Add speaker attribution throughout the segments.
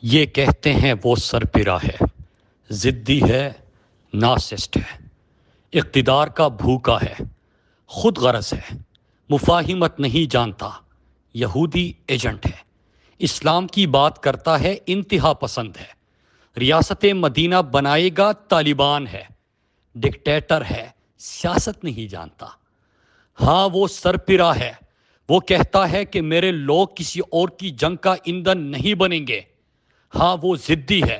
Speaker 1: یہ کہتے ہیں وہ سرپرا ہے، ضدی ہے، نارسسٹ ہے، اقتدار کا بھوکا ہے، خود غرض ہے، مفاہمت نہیں جانتا، یہودی ایجنٹ ہے، اسلام کی بات کرتا ہے، انتہا پسند ہے، ریاست مدینہ بنائے گا، طالبان ہے، ڈکٹیٹر ہے، سیاست نہیں جانتا۔ ہاں وہ سرپرا ہے، وہ کہتا ہے کہ میرے لوگ کسی اور کی جنگ کا ایندھن نہیں بنیں گے۔ ہاں وہ ضدی ہے،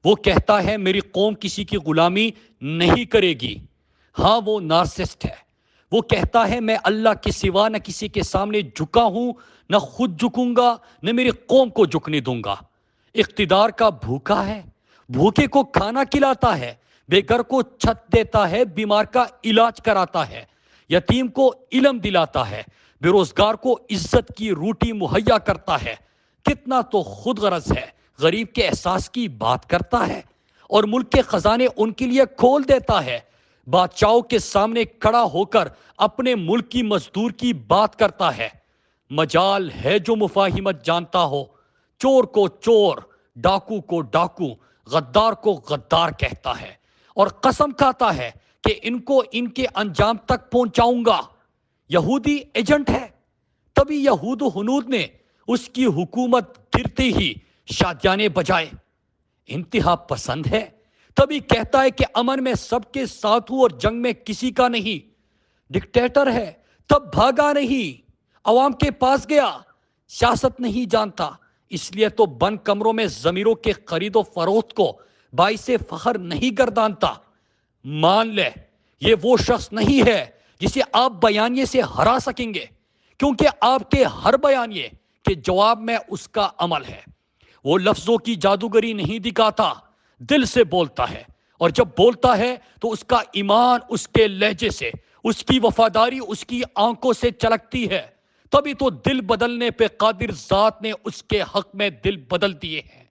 Speaker 1: وہ کہتا ہے میری قوم کسی کی غلامی نہیں کرے گی۔ ہاں وہ نارسسٹ ہے، وہ کہتا ہے میں اللہ کے سوا نہ کسی کے سامنے جھکا ہوں، نہ خود جھکوں گا، نہ میری قوم کو جھکنے دوں گا۔ اقتدار کا بھوکا ہے، بھوکے کو کھانا کھلاتا ہے، بے گھر کو چھت دیتا ہے، بیمار کا علاج کراتا ہے، یتیم کو علم دلاتا ہے، بے روزگار کو عزت کی روٹی مہیا کرتا ہے۔ کتنا تو خود غرض ہے، غریب کے احساس کی بات کرتا ہے اور ملک کے خزانے ان کے لیے کھول دیتا ہے۔ بادشاہوں کے سامنے کھڑا ہو کر اپنے ملک کی مزدور کی بات کرتا ہے۔ مجال ہے جو مفاہمت جانتا ہو، چور کو چور، ڈاکو کو ڈاکو، غدار کو غدار کہتا ہے اور قسم کھاتا ہے کہ ان کو ان کے انجام تک پہنچاؤں گا۔ یہودی ایجنٹ ہے، تبھی یہود و ہنود نے اس کی حکومت گرتے ہی شادیانے بجائے۔ انتہا پسند ہے، تبھی کہتا ہے کہ امن میں سب کے ساتھ ہوں اور جنگ میں کسی کا نہیں۔ ڈکٹیٹر ہے، تب بھاگا نہیں، عوام کے پاس گیا۔ سیاست نہیں جانتا، اس لیے تو بند کمروں میں ضمیروں کے خرید و فروخت کو باعث فخر نہیں گردانتا۔ مان لے، یہ وہ شخص نہیں ہے جسے آپ بیانیے سے ہرا سکیں گے، کیونکہ آپ کے ہر بیانیے کے جواب میں اس کا عمل ہے۔ وہ لفظوں کی جادوگری نہیں دکھاتا، دل سے بولتا ہے، اور جب بولتا ہے تو اس کا ایمان اس کے لہجے سے، اس کی وفاداری اس کی آنکھوں سے چلکتی ہے۔ تبھی تو دل بدلنے پہ قادر ذات نے اس کے حق میں دل بدل دیے ہیں۔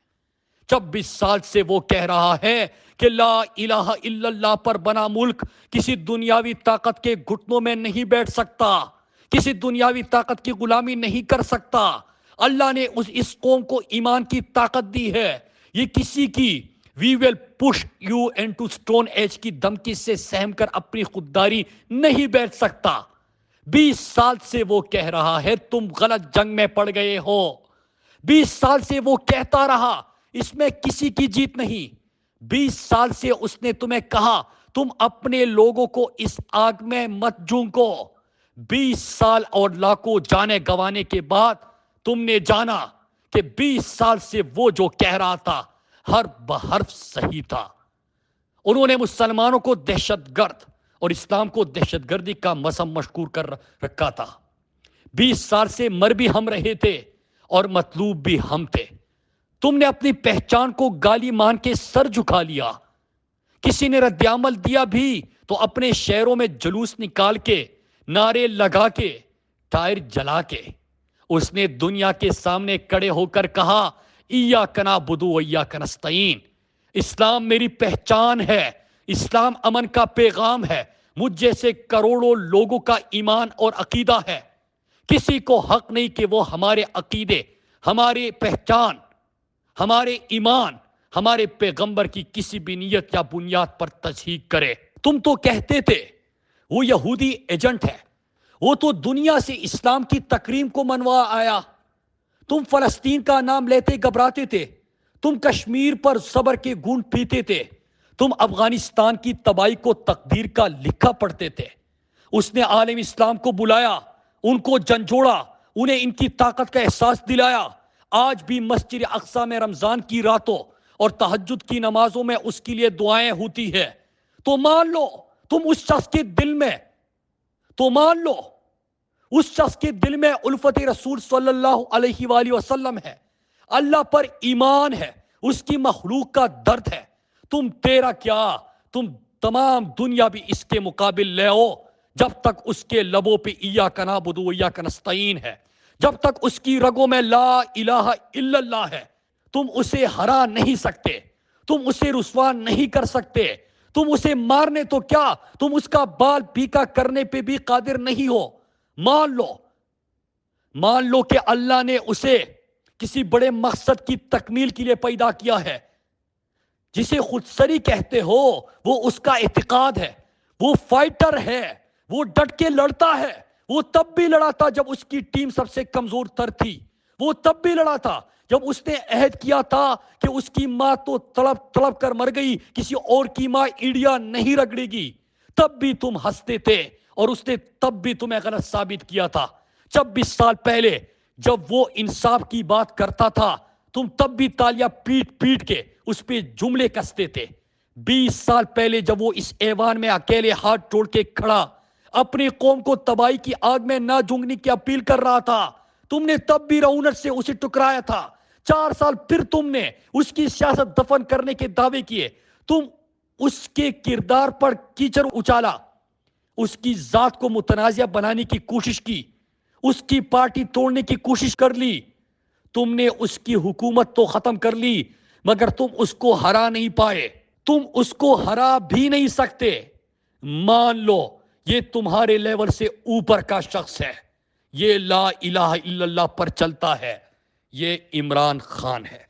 Speaker 1: 26 سال سے وہ کہہ رہا ہے کہ لا الہ الا اللہ پر بنا ملک کسی دنیاوی طاقت کے گھٹنوں میں نہیں بیٹھ سکتا، کسی دنیاوی طاقت کی غلامی نہیں کر سکتا۔ اللہ نے اس قوم کو ایمان کی طاقت دی ہے، یہ کسی کی "we will push you into stone age" کی دھمکی سے سہم کر اپنی خودداری نہیں بیٹھ سکتا۔ 20 سال سے وہ کہہ رہا ہے تم غلط جنگ میں پڑ گئے ہو۔ 20 سال سے وہ کہتا رہا اس میں کسی کی جیت نہیں۔ 20 سال سے اس نے تمہیں کہا تم اپنے لوگوں کو اس آگ میں مت جھونکو۔ 20 سال اور لاکھوں جانے گوانے کے بعد تم نے جانا کہ 20 سال سے وہ جو کہہ رہا تھا ہر بحرف صحیح تھا۔ انہوں نے مسلمانوں کو دہشت گرد اور اسلام کو دہشت گردی کا مسم مشکور کر رکھا تھا۔ 20 سال سے مر بھی ہم رہے تھے اور مطلوب بھی ہم تھے۔ تم نے اپنی پہچان کو گالی مان کے سر جھکا لیا۔ کسی نے رد عمل دیا بھی تو اپنے شہروں میں جلوس نکال کے، نعرے لگا کے، ٹائر جلا کے اس نے دنیا کے سامنے کھڑے ہو کر کہا ایاک نعبد و ایاک نستعین۔ اسلام میری پہچان ہے، اسلام امن کا پیغام ہے، مجھ جیسے کروڑوں لوگوں کا ایمان اور عقیدہ ہے۔ کسی کو حق نہیں کہ وہ ہمارے عقیدے، ہماری پہچان، ہمارے ایمان، ہمارے پیغمبر کی کسی بھی نیت یا بنیاد پر تصحیح کرے۔ تم تو کہتے تھے وہ یہودی ایجنٹ ہے، وہ تو دنیا سے اسلام کی تکریم کو منوا آیا۔ تم فلسطین کا نام لیتے گھبراتے تھے، تم کشمیر پر صبر کے گھونٹ پیتے تھے، تم افغانستان کی تباہی کو تقدیر کا لکھا پڑھتے تھے۔ اس نے عالم اسلام کو بلایا، ان کو جھنجھوڑا، انہیں ان کی طاقت کا احساس دلایا۔ آج بھی مسجد اقصی میں رمضان کی راتوں اور تہجد کی نمازوں میں اس کے لیے دعائیں ہوتی ہے۔ تو مان لو تم اس شخص کے دل میں، تو مان لو اس شخص کے دل میں الفت رسول صلی اللہ علیہ وآلہ وسلم ہے، اللہ پر ایمان ہے، اس کی مخلوق کا درد ہے۔ تم تیرا کیا، تم تمام دنیا بھی اس کے مقابل لے آؤ، جب تک اس کے لبوں پہ ایاک نعبد و ایاک نستعین ہے، جب تک اس کی رگوں میں لا الہ الا اللہ ہے، تم اسے ہرا نہیں سکتے، تم اسے رسوا نہیں کر سکتے۔ تم اسے مارنے تو کیا، تم اس کا بال پیکا کرنے پہ بھی قادر نہیں ہو۔ مان لو کہ اللہ نے اسے کسی بڑے مقصد کی تکمیل کے لیے پیدا کیا ہے. جسے خود سری کہتے ہو وہ اس کا اعتقاد ہے، وہ فائٹر ہے، وہ ڈٹ کے لڑتا ہے. وہ تب بھی لڑا تھا جب اس کی ٹیم سب سے کمزور تر تھی. وہ تب بھی لڑا تھا جب اس نے عہد کیا تھا کہ اس کی ماں تو تڑپ کر مر گئی، کسی اور کی ماں ایڑیا نہیں رگڑے گی. تب بھی تم ہنستے تھے اور اس نے تب بھی تمہیں غلط ثابت کیا تھا. 26 سال پہلے جب وہ انصاف کی بات کرتا تھا تم تب بھی تالیاں پیٹ پیٹ کے اس پہ جملے کستے تھے. 20 سال پہلے جب وہ اس ایوان میں اکیلے ہاتھ جوڑ کے کھڑا اپنی قوم کو تباہی کی آگ میں نہ جھونکنے کی اپیل کر رہا تھا، تم نے تب بھی رونٹ سے اسے ٹکرایا تھا. 4 سال پھر تم نے اس کی سیاست دفن کرنے کے دعوے کیے. تم اس کے کردار پر کیچڑ اچالا، اس کی ذات کو متنازع بنانے کی کوشش کی، اس کی پارٹی توڑنے کی کوشش کر لی. تم نے اس کی حکومت تو ختم کر لی مگر تم اس کو ہرا نہیں پائے. تم اس کو ہرا بھی نہیں سکتے. مان لو یہ تمہارے لیول سے اوپر کا شخص ہے. یہ لا الہ الا اللہ پر چلتا ہے. یہ عمران خان ہے.